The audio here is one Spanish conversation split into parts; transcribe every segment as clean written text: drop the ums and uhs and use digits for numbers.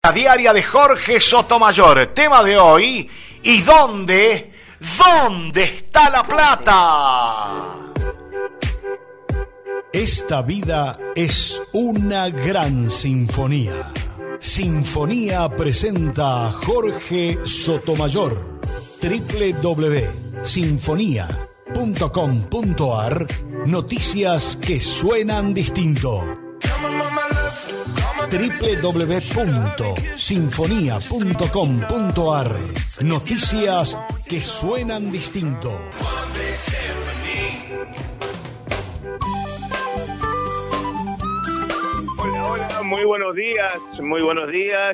La diaria de Jorge Sotomayor, tema de hoy, ¿y dónde está la plata? Esta vida es una gran sinfonía. Sinfonía presenta a Jorge Sotomayor. www.sinfonía.com.ar. Noticias que suenan distinto. www.sinfonía.com.ar. Noticias que suenan distinto. Hola, muy buenos días,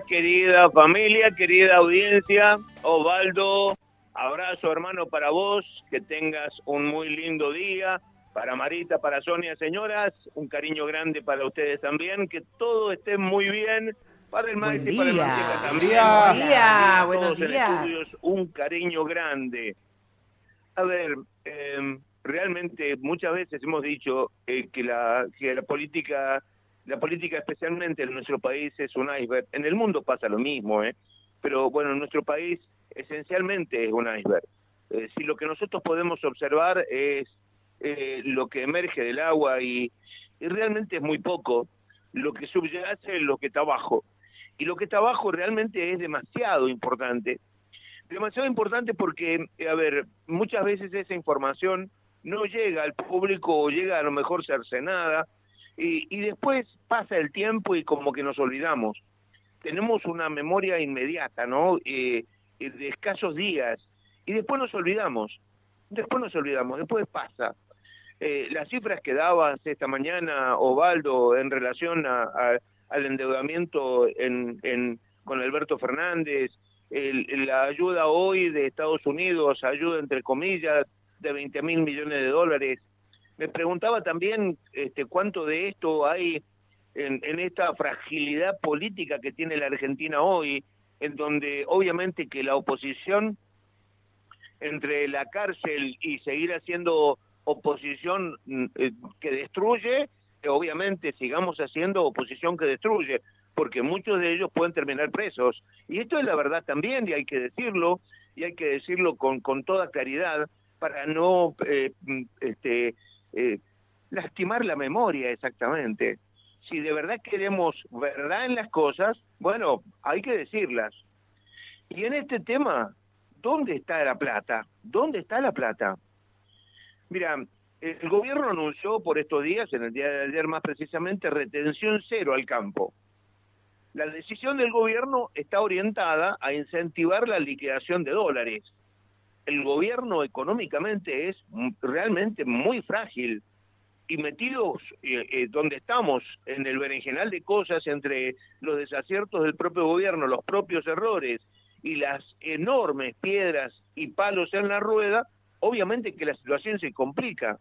querida familia, querida audiencia. Osvaldo, abrazo hermano para vos, que tengas un muy lindo día. Para Marita, para Sonia, señoras, un cariño grande para ustedes también, que todo esté muy bien. Para el maestro y para el Manteca también. Buenos días. Estudios, un cariño grande. A ver, realmente muchas veces hemos dicho que la política especialmente en nuestro país es un iceberg. En el mundo pasa lo mismo, pero bueno, en nuestro país esencialmente es un iceberg. Si lo que nosotros podemos observar es lo que emerge del agua y realmente es muy poco lo que subyace, lo que está abajo. Y lo que está abajo realmente es demasiado importante porque, a ver, muchas veces esa información no llega al público o llega a lo mejor cercenada y después pasa el tiempo y como que nos olvidamos. Tenemos una memoria inmediata, ¿no? De escasos días y después nos olvidamos, después pasa. Las cifras que dabas esta mañana, Osvaldo, en relación al endeudamiento con Alberto Fernández, la ayuda hoy de Estados Unidos, ayuda entre comillas, de 20.000 millones de dólares. Me preguntaba también cuánto de esto hay en esta fragilidad política que tiene la Argentina hoy, en donde obviamente que la oposición, entre la cárcel y seguir haciendo oposición que destruye, obviamente sigamos haciendo oposición que destruye, porque muchos de ellos pueden terminar presos. Y esto es la verdad también, y hay que decirlo con toda claridad, para no lastimar la memoria exactamente. Si de verdad queremos verdad en las cosas, bueno, hay que decirlas. Y en este tema, ¿dónde está la plata? ¿Dónde está la plata? Mira, el gobierno anunció por estos días, en el día de ayer más precisamente, retención cero al campo. La decisión del gobierno está orientada a incentivar la liquidación de dólares. El gobierno económicamente es realmente muy frágil y metidos donde estamos, en el berenjenal de cosas, entre los desaciertos del propio gobierno, los propios errores y las enormes piedras y palos en la rueda, obviamente que la situación se complica.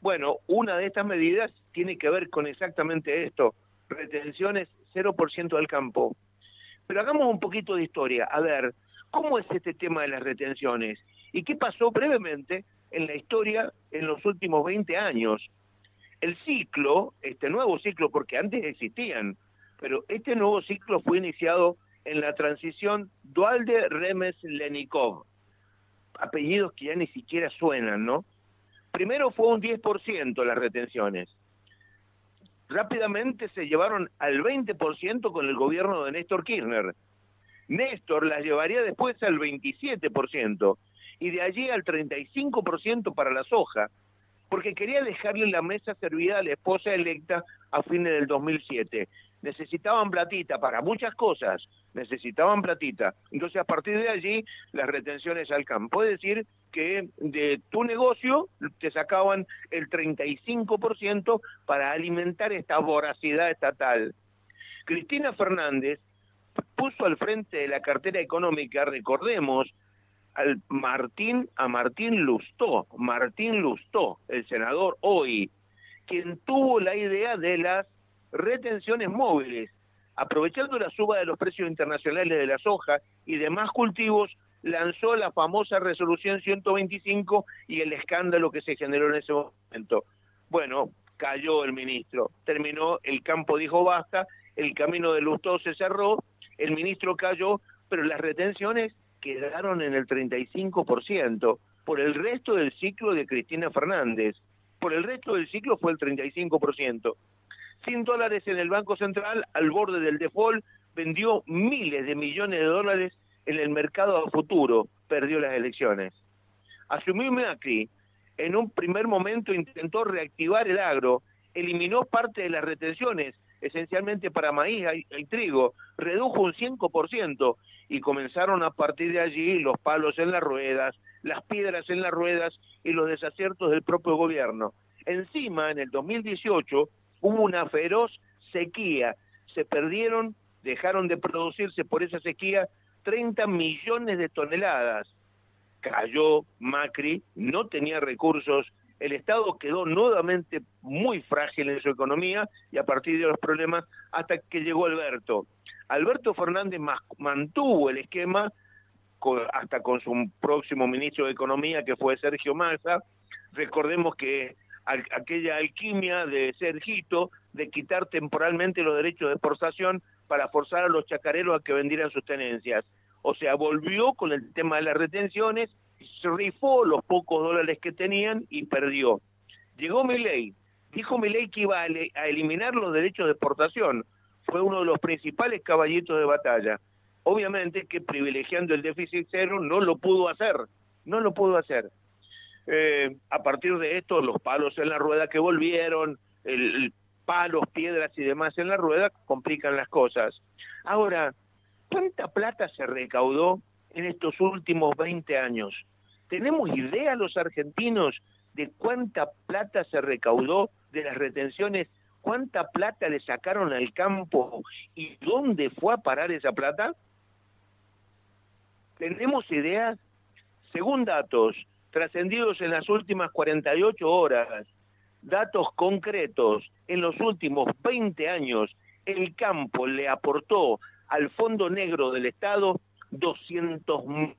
Bueno, una de estas medidas tiene que ver con exactamente esto, retenciones 0% del campo. Pero hagamos un poquito de historia. A ver, ¿cómo es este tema de las retenciones? ¿Y qué pasó brevemente en la historia en los últimos 20 años? El ciclo, este nuevo ciclo, porque antes existían, pero este nuevo ciclo fue iniciado en la transición Duhalde-Remes-Lenikov. Apellidos que ya ni siquiera suenan, ¿no? Primero fue un 10% las retenciones. Rápidamente se llevaron al 20% con el gobierno de Néstor Kirchner. Néstor las llevaría después al 27% y de allí al 35% para la soja, porque quería dejarle la mesa servida a la esposa electa a fines del 2007. Necesitaban platita para muchas cosas, necesitaban platita. Entonces, a partir de allí, las retenciones al campo. Es decir, que de tu negocio te sacaban el 35% para alimentar esta voracidad estatal. Cristina Fernández puso al frente de la cartera económica, recordemos, a Martín Lustó, el senador hoy, quien tuvo la idea de las retenciones móviles. Aprovechando la suba de los precios internacionales de la soja y demás cultivos, lanzó la famosa resolución 125 y el escándalo que se generó en ese momento. Bueno, cayó el ministro, terminó, el campo dijo basta, el camino de Lustó se cerró el ministro cayó, pero las retenciones quedaron en el 35%, por el resto del ciclo de Cristina Fernández. Por el resto del ciclo fue el 35%. $100 en el Banco Central, al borde del default, vendió miles de millones de dólares en el mercado a futuro, perdió las elecciones. Asumió Macri, en un primer momento intentó reactivar el agro, eliminó parte de las retenciones, esencialmente para maíz y trigo, redujo un 5%, y comenzaron a partir de allí los palos en las ruedas, las piedras en las ruedas y los desaciertos del propio gobierno. Encima, en el 2018, hubo una feroz sequía, se perdieron, dejaron de producirse por esa sequía 30 millones de toneladas. Cayó Macri, no tenía recursos, el Estado quedó nuevamente muy frágil en su economía y a partir de los problemas hasta que llegó Alberto. Alberto Fernández mantuvo el esquema hasta con su próximo ministro de Economía, que fue Sergio Massa. Recordemos que aquella alquimia de Sergito de quitar temporalmente los derechos de exportación para forzar a los chacareros a que vendieran sus tenencias. O sea, volvió con el tema de las retenciones, se rifó los pocos dólares que tenían y perdió. Llegó Milei, dijo Milei que iba a eliminar los derechos de exportación, fue uno de los principales caballitos de batalla. Obviamente que privilegiando el déficit cero no lo pudo hacer. A partir de esto, los palos en la rueda que volvieron, palos, piedras y demás en la rueda complican las cosas. Ahora, ¿cuánta plata se recaudó en estos últimos 20 años? ¿Tenemos idea los argentinos de cuánta plata se recaudó de las retenciones? ¿Cuánta plata le sacaron al campo y dónde fue a parar esa plata? ¿Tenemos idea? Según datos trascendidos en las últimas 48 horas, datos concretos, en los últimos 20 años, el campo le aportó al Fondo Negro del Estado 200.000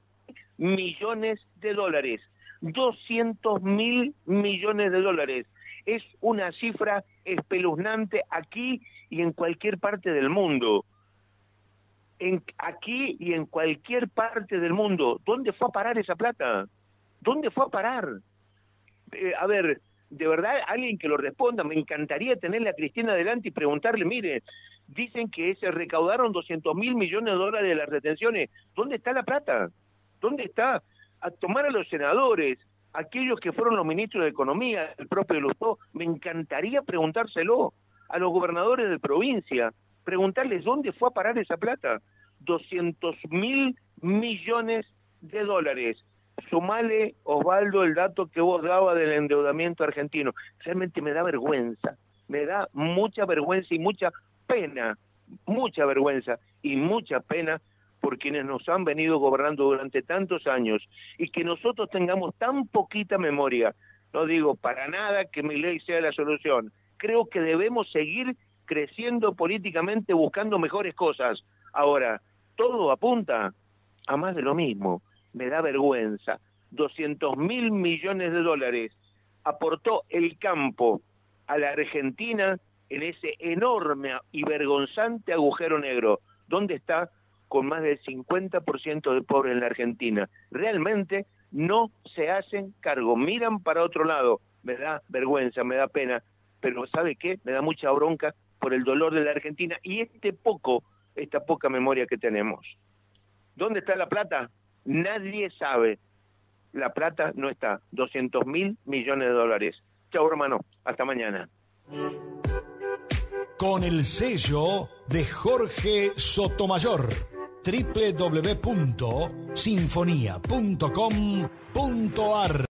millones de dólares. 200.000 millones de dólares. Es una cifra espeluznante aquí y en cualquier parte del mundo. Aquí y en cualquier parte del mundo. ¿Dónde fue a parar esa plata? ¿Dónde fue a parar? A ver, de verdad, alguien que lo responda. Me encantaría tenerle a Cristina adelante y preguntarle, mire, dicen que se recaudaron 200.000 millones de dólares de las retenciones. ¿Dónde está la plata? ¿Dónde está? A tomar a los senadores, aquellos que fueron los ministros de Economía, el propio Lustó, me encantaría preguntárselo a los gobernadores de provincia, preguntarles dónde fue a parar esa plata. 200.000 millones de dólares. Sumale, Osvaldo, el dato que vos dabas del endeudamiento argentino. Realmente me da vergüenza, me da mucha vergüenza y mucha pena y mucha pena por quienes nos han venido gobernando durante tantos años y que nosotros tengamos tan poquita memoria. No digo para nada que Milei sea la solución. Creo que debemos seguir creciendo políticamente buscando mejores cosas. Ahora, todo apunta a más de lo mismo. Me da vergüenza. 200.000 millones de dólares aportó el campo a la Argentina en ese enorme y vergonzante agujero negro. ¿Dónde está? Con más del 50% de pobres en la Argentina. Realmente no se hacen cargo, miran para otro lado. Me da vergüenza, me da pena, pero ¿sabe qué? Me da mucha bronca por el dolor de la Argentina y esta poca memoria que tenemos. ¿Dónde está la plata? Nadie sabe. La plata no está. 200.000 millones de dólares. Chao, hermano. Hasta mañana. Con el sello de Jorge Sotomayor. www.sinfonia.com.ar